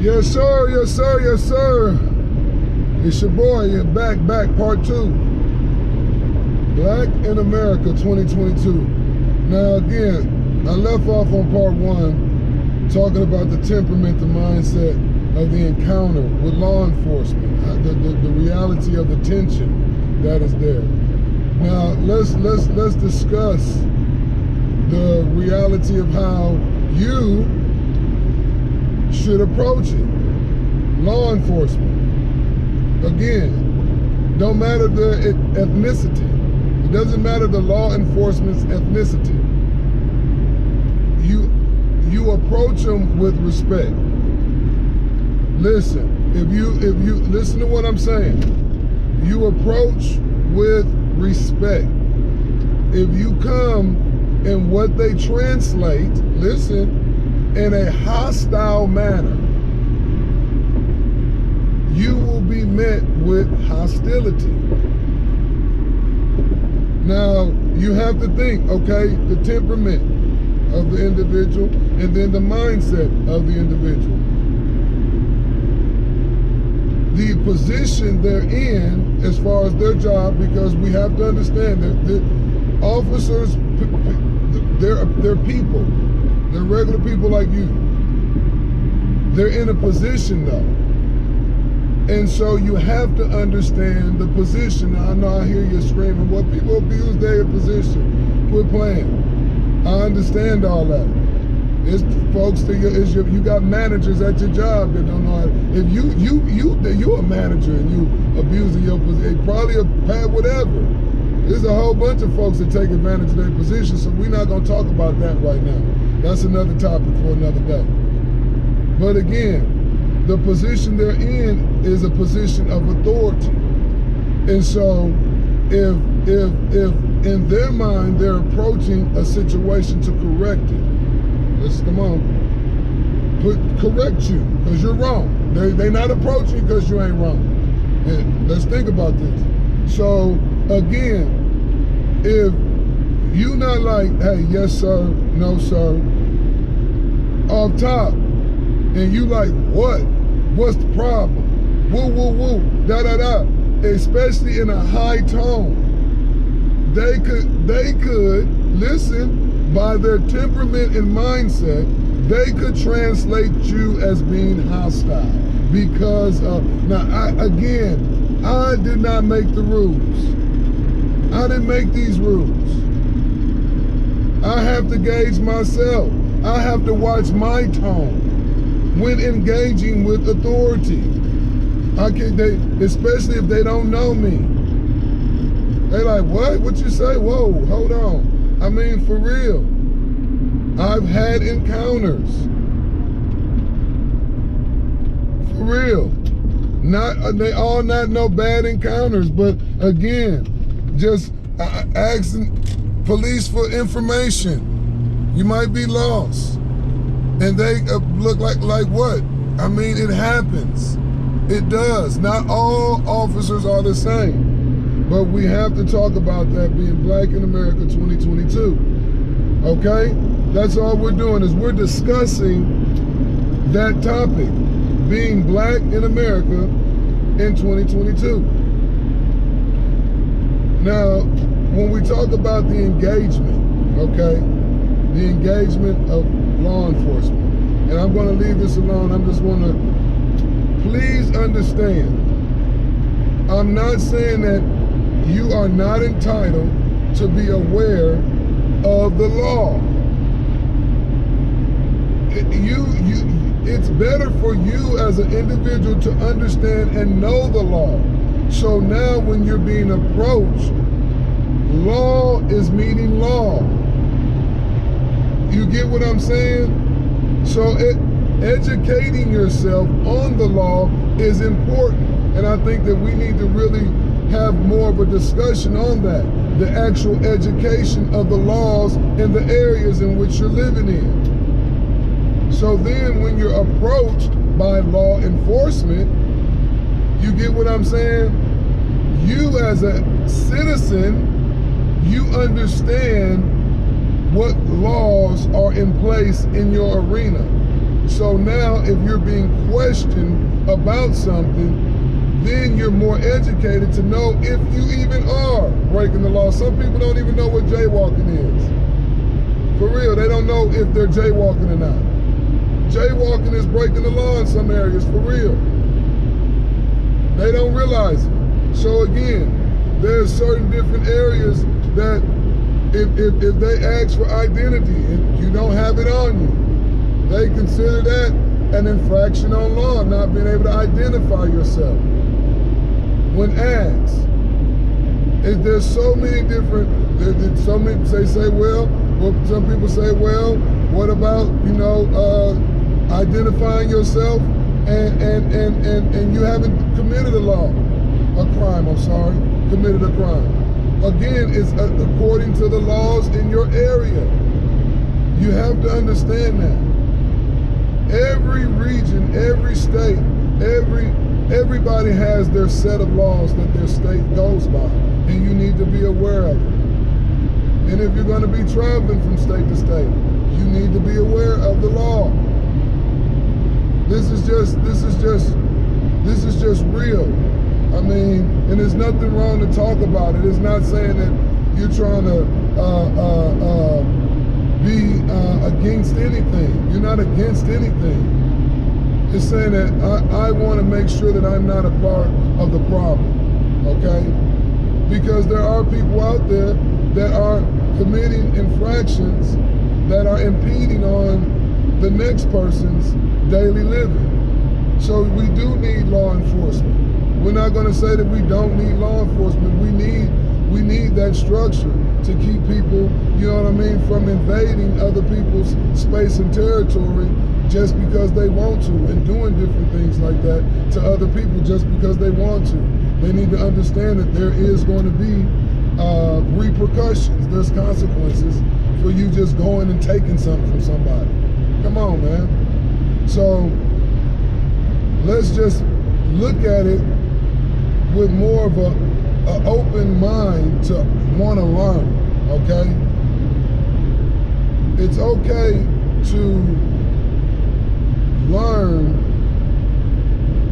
Yes, sir. Yes, sir. Yes, sir. It's your boy. You're back, part 2. Black in America 2022. Now, again, I left off on part 1 talking about the temperament, the mindset of the encounter with law enforcement, the reality of the tension that is there. Now, let's discuss the reality of how you should approach it. Law enforcement. Again, don't matter the ethnicity. It doesn't matter the law enforcement's ethnicity. You approach them with respect. Listen, if you listen to what I'm saying, you approach with respect. If you come in what they translate, listen, in a hostile manner, you will be met with hostility. Now, you have to think, okay, the temperament of the individual and then the mindset of the individual. The position they're in as far as their job, because we have to understand that the officers, they're people. They're regular people like you. They're in a position though. And so you have to understand the position. Now, I know I hear you screaming, well, people abuse their position. Quit playing. I understand all that. It's folks that you got managers at your job that don't know how. If you're a manager and you abusing your position, probably a pat whatever. There's a whole bunch of folks that take advantage of their position, so we're not gonna talk about that right now. That's another topic for another day. But again, the position they're in is a position of authority. And so if in their mind they're approaching a situation to correct it, correct you, because you're wrong. They're not approaching you because you ain't wrong. And let's think about this. So again, if you not like, hey, yes sir, no sir, off top, and you like, what? What's the problem? Woo, woo, woo, da, da, da. Especially in a high tone. They could, listen, by their temperament and mindset, they could translate you as being hostile. Because, I did not make the rules. I didn't make these rules. I have to gauge myself. I have to watch my tone when engaging with authority. Especially if they don't know me. They like, what? What you say? Whoa, hold on. I mean, for real. I've had encounters. For real. They all not no bad encounters, but again, just asking police for information. You might be lost. And they look like what? I mean, it happens. It does. Not all officers are the same. But we have to talk about that being Black in America 2022. Okay? That's all we're doing, is we're discussing that topic, being Black in America in 2022. Now, when we talk about the engagement, okay, the engagement of law enforcement, and I'm going to leave this alone. I'm just going to, please understand, I'm not saying that you are not entitled to be aware of the law. It's better for you as an individual to understand and know the law. So now when you're being approached, law is meaning law. You get what I'm saying? So educating yourself on the law is important. And I think that we need to really have more of a discussion on that. The actual education of the laws in the areas in which you're living in. So then when you're approached by law enforcement, you get what I'm saying? You as a citizen, you understand what laws are in place in your arena. So now if you're being questioned about something, then you're more educated to know if you even are breaking the law. Some people don't even know what jaywalking is. For real, they don't know if they're jaywalking or not. Jaywalking is breaking the law in some areas, for real. They don't realize it. So again, there's certain different areas that if they ask for identity and you don't have it on you, they consider that an infraction on law, not being able to identify yourself. When asked, there's so many different, so many say, well, some people say, well, what about, identifying yourself and you haven't committed committed a crime. Again, it's according to the laws in your area. You have to understand that. Every region, every state, everybody has their set of laws that their state goes by, and you need to be aware of it. And if you're going to be traveling from state to state, you need to be aware of the law. This is just real. I mean, and there's nothing wrong to talk about it. It's not saying that you're trying to be against anything. You're not against anything. It's saying that I want to make sure that I'm not a part of the problem, okay? Because there are people out there that are committing infractions that are impeding on the next person's daily living. So we do need law enforcement. We're not going to say that we don't need law enforcement. We need that structure to keep people, from invading other people's space and territory just because they want to, and doing different things like that to other people just because they want to. They need to understand that there is going to be repercussions. There's consequences for you just going and taking something from somebody. Come on, man. So let's just look at it with more of an open mind to want to learn, okay? It's okay to learn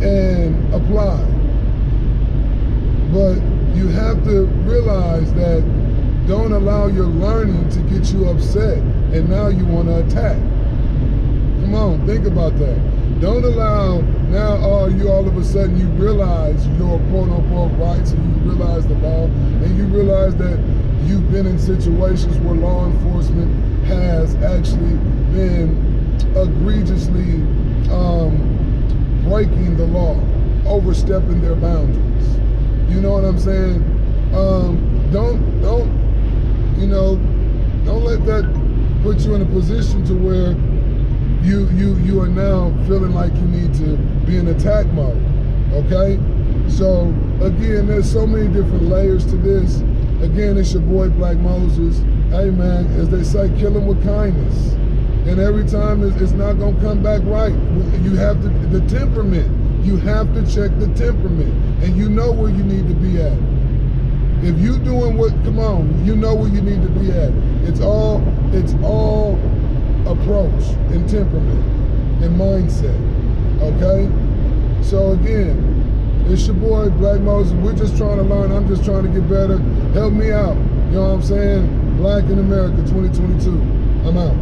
and apply, but you have to realize that don't allow your learning to get you upset and now you want to attack. Come on, think about that. Don't allow now you all of a sudden you realize your quote-unquote rights, and you realize the law, and you realize that you've been in situations where law enforcement has actually been egregiously breaking the law, overstepping their boundaries. You know what I'm saying? Don't let that put you in a position to where you are now feeling like you need to be in attack mode, okay? So again, there's so many different layers to this. Again, it's your boy Black Moses. Hey man, as they say, kill him with kindness. And every time it's not gonna come back right. You have the temperament. You have to check the temperament, and you know where you need to be at. If you doing come on, you know where you need to be at. It's all approach and temperament and mindset, okay? So again, it's your boy Black Moses. We're just trying to learn. I'm just trying to get better. Help me out. You know what I'm saying? Black in America 2022. I'm out.